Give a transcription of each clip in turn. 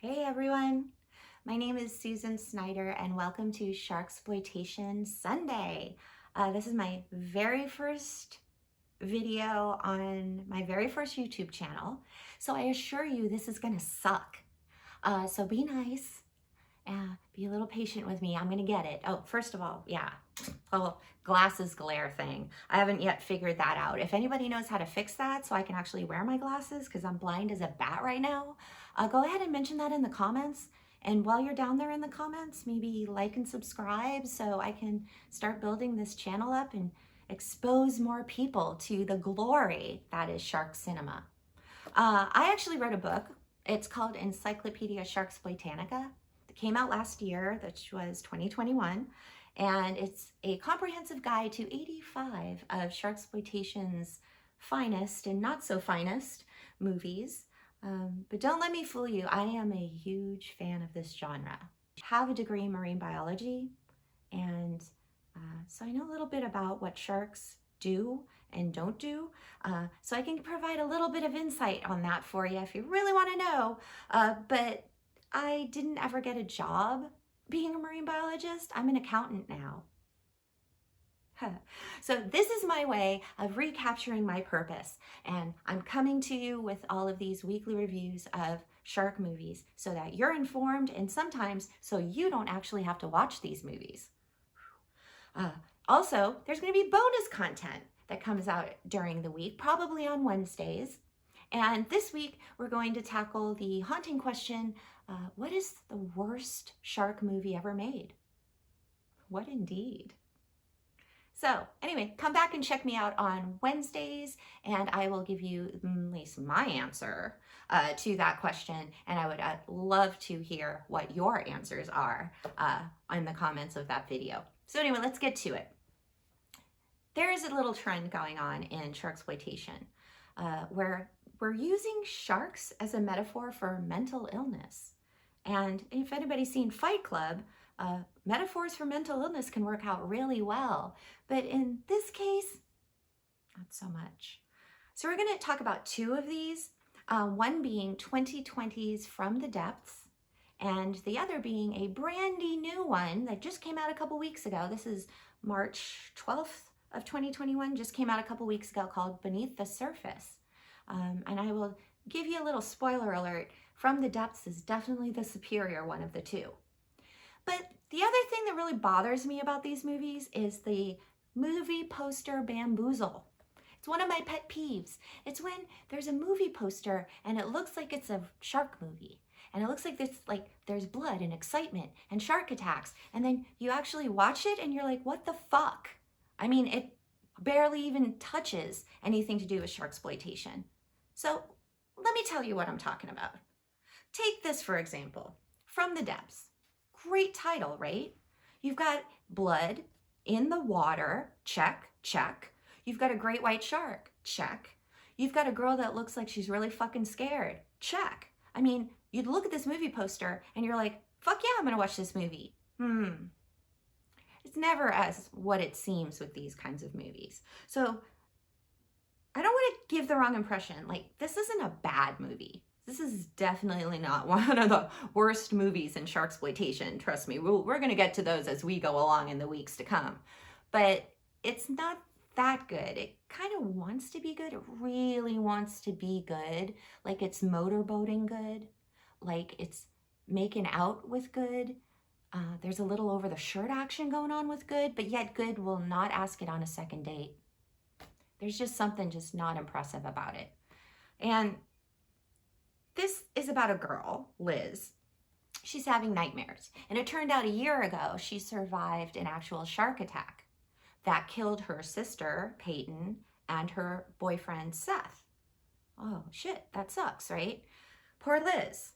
Hey everyone, my name is Susan Snyder and welcome to Sharksploitation Sunday. This is my very first video on my very first YouTube channel, so I assure you this is gonna suck. So be nice, be a little patient with me, I'm gonna get it. Oh, first of all, yeah, oh, glasses glare thing. I haven't yet figured that out. If anybody knows how to fix that so I can actually wear my glasses because I'm blind as a bat right now, go ahead and mention that in the comments. And while you're down there in the comments, maybe like and subscribe so I can start building this channel up and expose more people to the glory that is shark cinema. I actually wrote a book. It's called Encyclopedia Sharksploitanica. It came out last year, which was 2021. And it's a comprehensive guide to 85 of Sharksploitation's finest and not so finest movies. But don't let me fool you, I am a huge fan of this genre. I have a degree in marine biology, and so I know a little bit about what sharks do and don't do. So I can provide a little bit of insight on that for you if you really want to know. But I didn't ever get a job being a marine biologist. I'm an accountant now. So this is my way of recapturing my purpose, and I'm coming to you with all of these weekly reviews of shark movies so that you're informed, and sometimes so you don't actually have to watch these movies. Also, there's going to be bonus content that comes out during the week, probably on Wednesdays. And this week, we're going to tackle the haunting question, what is the worst shark movie ever made? What indeed? So anyway, come back and check me out on Wednesdays, and I will give you at least my answer to that question. And I would love to hear what your answers are in the comments of that video. So anyway, let's get to it. There is a little trend going on in sharksploitation where we're using sharks as a metaphor for mental illness. And if anybody's seen Fight Club, metaphors for mental illness can work out really well. But in this case, not so much. So we're going to talk about two of these, one being 2020's From the Depths, and the other being a brandy new one that just came out a couple weeks ago. This is March 12th of 2021, just came out a couple weeks ago, called Beneath the Surface. And I will give you a little spoiler alert. From the Depths is definitely the superior one of the two. But the other thing that really bothers me about these movies is the movie poster bamboozle. It's one of my pet peeves. It's when there's a movie poster and it looks like it's a shark movie. And it looks like there's blood and excitement and shark attacks. And then you actually watch it and you're like, what the fuck? I mean, it barely even touches anything to do with sharksploitation. So let me tell you what I'm talking about. Take this, for example, From the Depths. Great title, right? You've got blood in the water, check, check. You've got a great white shark, check. You've got a girl that looks like she's really fucking scared, check. I mean, you'd look at this movie poster and you're like, fuck yeah, I'm gonna watch this movie. It's never as what it seems with these kinds of movies. So I don't want to give the wrong impression. Like, this isn't a bad movie. This is definitely not one of the worst movies in sharksploitation. Trust me, we're going to get to those as we go along in the weeks to come. But it's not that good. It kind of wants to be good. It really wants to be good. Like it's motorboating good. Like it's making out with good. There's a little over the shirt action going on with good, but yet good will not ask it on a second date. There's just something just not impressive about it. And this is about a girl, Liz. She's having nightmares. And it turned out a year ago, she survived an actual shark attack that killed her sister, Peyton, and her boyfriend, Seth. Oh, shit, that sucks, right? Poor Liz.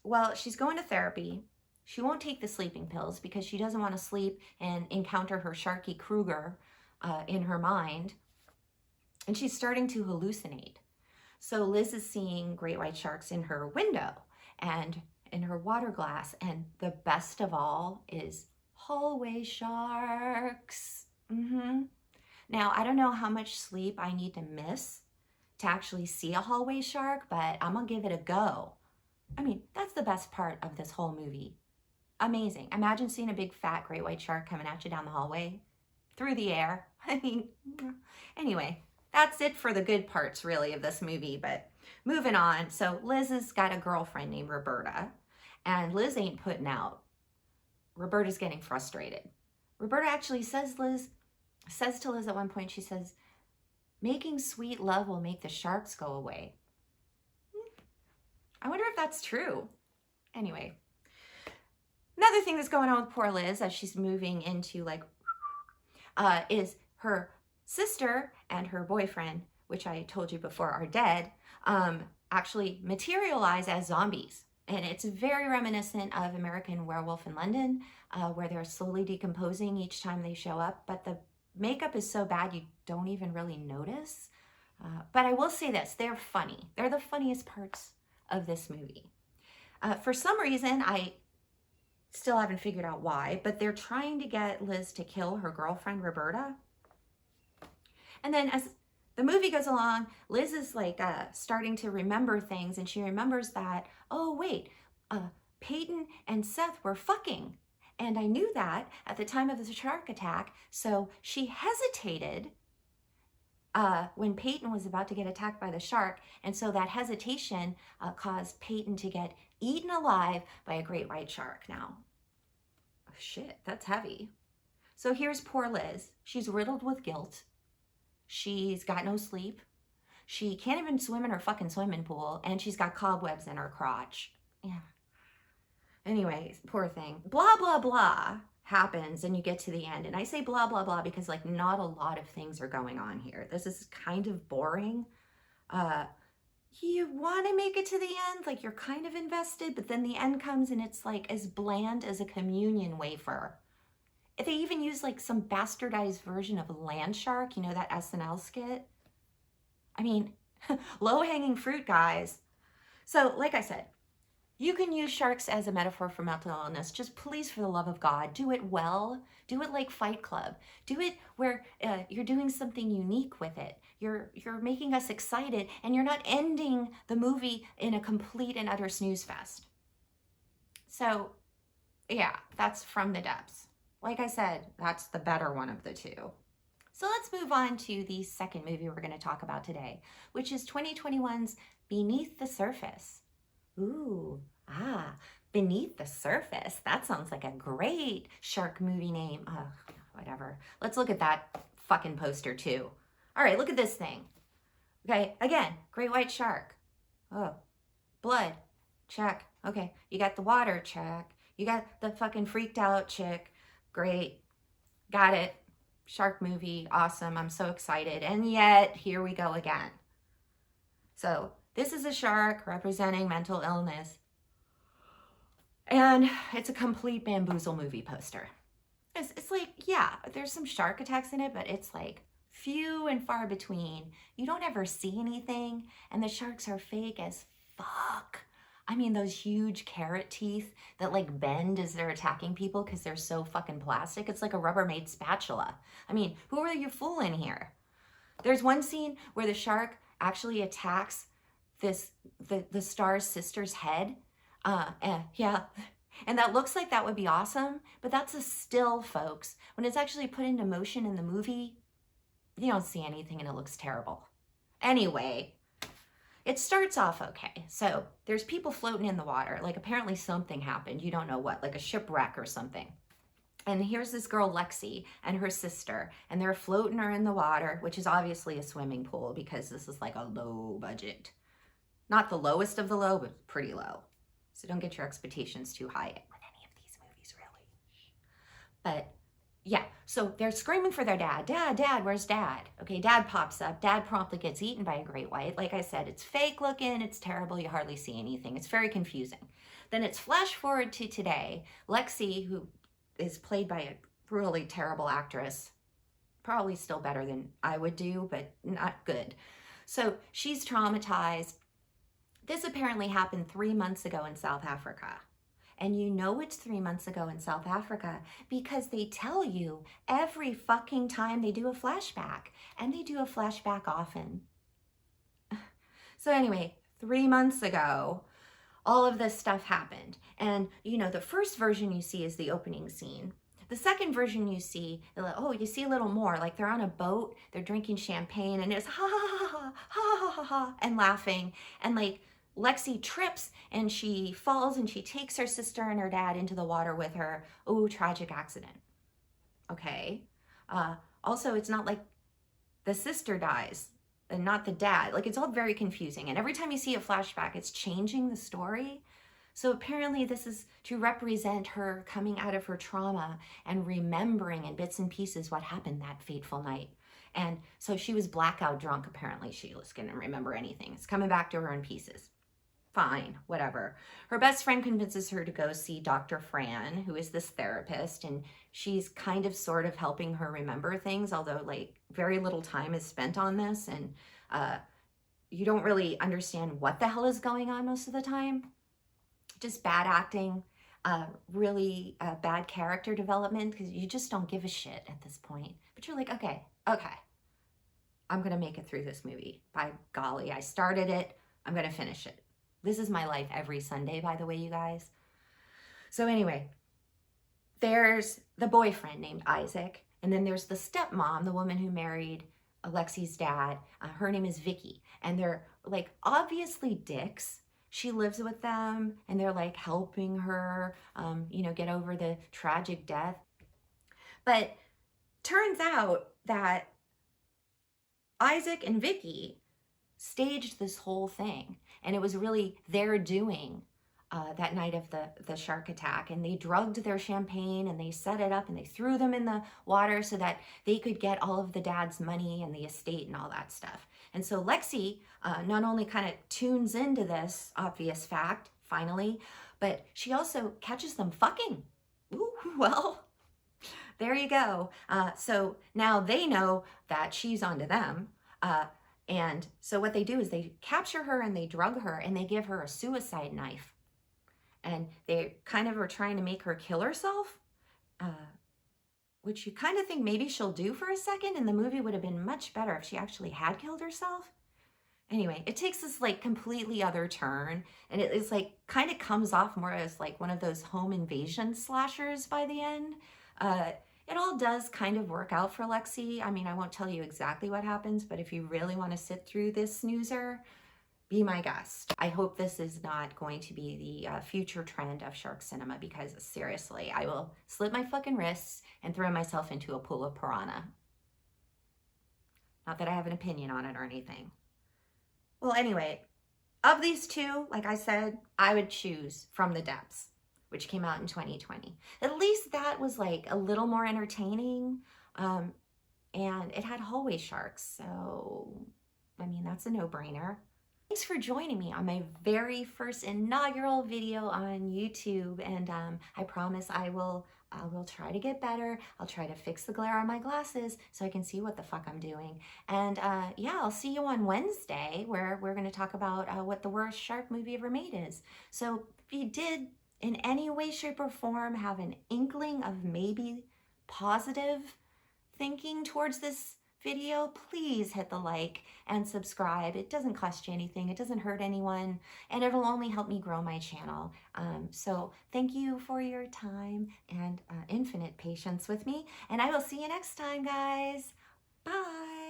Well, she's going to therapy. She won't take the sleeping pills because she doesn't want to sleep and encounter her Sharky Kruger in her mind. And she's starting to hallucinate. So Liz is seeing great white sharks in her window and in her water glass. And the best of all is hallway sharks. Now, I don't know how much sleep I need to miss to actually see a hallway shark, but I'm gonna give it a go. I mean, that's the best part of this whole movie. Amazing. Imagine seeing a big fat great white shark coming at you down the hallway through the air. I mean, anyway, that's it for the good parts really of this movie, but moving on. So Liz has got a girlfriend named Roberta, and Liz ain't putting out. Roberta's getting frustrated. Roberta actually says to Liz at one point, she says, making sweet love will make the sharks go away. I wonder if that's true. Anyway, another thing that's going on with poor Liz as she's moving into like, is her sister and her boyfriend, which I told you before are dead, actually materialize as zombies. And it's very reminiscent of American Werewolf in London, where they're slowly decomposing each time they show up. But the makeup is so bad you don't even really notice. But I will say this, they're funny. They're the funniest parts of this movie. For some reason, I still haven't figured out why, but they're trying to get Liz to kill her girlfriend, Roberta. And then as the movie goes along, Liz is like starting to remember things, and she remembers that, oh wait, Peyton and Seth were fucking. And I knew that at the time of the shark attack, so she hesitated when Peyton was about to get attacked by the shark, and so that hesitation caused Peyton to get eaten alive by a great white shark. Now, oh, shit, that's heavy. So here's poor Liz. She's riddled with guilt. She's got no sleep. She can't even swim in her fucking swimming pool, and she's got cobwebs in her crotch. Yeah. Anyway, poor thing. Blah, blah, blah happens, and you get to the end. And I say blah, blah, blah because, like, not a lot of things are going on here. This is kind of boring. You want to make it to the end, like, you're kind of invested, but then the end comes, and it's, like, as bland as a communion wafer. They even use, like, some bastardized version of a land shark, you know, that SNL skit. I mean, low-hanging fruit, guys. So, like I said, you can use sharks as a metaphor for mental illness. Just please, for the love of God, do it well. Do it like Fight Club. Do it where you're doing something unique with it. You're making us excited, and you're not ending the movie in a complete and utter snooze fest. So, yeah, that's From the Depths. Like I said, that's the better one of the two. So let's move on to the second movie we're going to talk about today, which is 2021's Beneath the Surface. Ooh, Beneath the Surface. That sounds like a great shark movie name. Whatever. Let's look at that fucking poster too. All right, look at this thing. Okay, again, great white shark. Oh, blood, check. Okay, you got the water, check. You got the fucking freaked out chick. Great, got it. Shark movie, awesome. I'm so excited. And yet, here we go again. So, this is a shark representing mental illness. And it's a complete bamboozle movie poster. It's like, yeah, there's some shark attacks in it, but it's like few and far between. You don't ever see anything, and the sharks are fake as fuck. I mean, those huge carrot teeth that like bend as they're attacking people because they're so fucking plastic. It's like a Rubbermaid spatula. I mean, who are you fooling here? There's one scene where the shark actually attacks the star's sister's head. Yeah. And that looks like that would be awesome, but that's a still, folks. When it's actually put into motion in the movie, you don't see anything and it looks terrible. Anyway, it starts off okay. So there's people floating in the water. Like apparently something happened. You don't know what, like a shipwreck or something. And here's this girl, Lexi, and her sister, and they're floating her in the water, which is obviously a swimming pool because this is like a low budget. Not the lowest of the low, but pretty low. So don't get your expectations too high with any of these movies, really. But yeah, so they're screaming for their dad. Dad, where's Dad? Okay, Dad pops up. Dad promptly gets eaten by a great white. Like I said, it's fake looking, it's terrible, you hardly see anything. It's very confusing. Then it's flash forward to today. Lexi, who is played by a really terrible actress, probably still better than I would do, but not good. So she's traumatized. This apparently happened 3 months ago in South Africa. And you know it's 3 months ago in South Africa because they tell you every fucking time they do a flashback. And they do a flashback often. So anyway, 3 months ago, all of this stuff happened. And, you know, the first version you see is the opening scene. The second version you see, oh, you see a little more, like they're on a boat, they're drinking champagne, and it's ha ha ha ha ha ha ha ha and laughing. And like Lexi trips and she falls and she takes her sister and her dad into the water with her. Oh, tragic accident. Okay. Also, it's not like the sister dies and not the dad. Like, it's all very confusing. And every time you see a flashback, it's changing the story. So apparently this is to represent her coming out of her trauma and remembering in bits and pieces what happened that fateful night. And so she was blackout drunk, apparently. She was going to remember anything. It's coming back to her in pieces. Fine, whatever. Her best friend convinces her to go see Dr. Fran, who is this therapist, and she's kind of sort of helping her remember things, although like very little time is spent on this, and you don't really understand what the hell is going on most of the time. Just bad acting, really bad character development, because you just don't give a shit at this point. But you're like, okay, I'm gonna make it through this movie. By golly, I started it, I'm gonna finish it. This is my life every Sunday, by the way, you guys. So anyway, there's the boyfriend named Isaac, and then there's the stepmom, the woman who married Alexi's dad. Her name is Vicky, and they're like obviously dicks. She lives with them, and they're like helping her, you know, get over the tragic death. But turns out that Isaac and Vicky staged this whole thing, and it was really their doing that night of the shark attack. And they drugged their champagne and they set it up and they threw them in the water so that they could get all of the dad's money and the estate and all that stuff. And so Lexi not only kind of tunes into this obvious fact, finally, but she also catches them fucking. Ooh, well, there you go. So now they know that she's onto them. And so what they do is they capture her and they drug her and they give her a suicide knife. And they kind of are trying to make her kill herself, which you kind of think maybe she'll do for a second, and the movie would have been much better if she actually had killed herself. Anyway, it takes this like completely other turn, and it is like kind of comes off more as like one of those home invasion slashers by the end. It all does kind of work out for Lexi. I mean, I won't tell you exactly what happens, but if you really want to sit through this snoozer, be my guest. I hope this is not going to be the future trend of shark cinema, because seriously, I will slit my fucking wrists and throw myself into a pool of piranha. Not that I have an opinion on it or anything. Well, anyway, of these two, like I said, I would choose From the Depths, which came out in 2020. At least that was like a little more entertaining, and it had hallway sharks, so I mean, that's a no-brainer. Thanks for joining me on my very first inaugural video on YouTube, and I promise I will try to get better. I'll try to fix the glare on my glasses so I can see what the fuck I'm doing. And yeah, I'll see you on Wednesday, where we're going to talk about what the worst shark movie ever made is. So if you did in any way, shape, or form have an inkling of maybe positive thinking towards this video, please hit the like and subscribe. It doesn't cost you anything, it doesn't hurt anyone, and it'll only help me grow my channel. So thank you for your time and infinite patience with me, and I will see you next time, guys. Bye.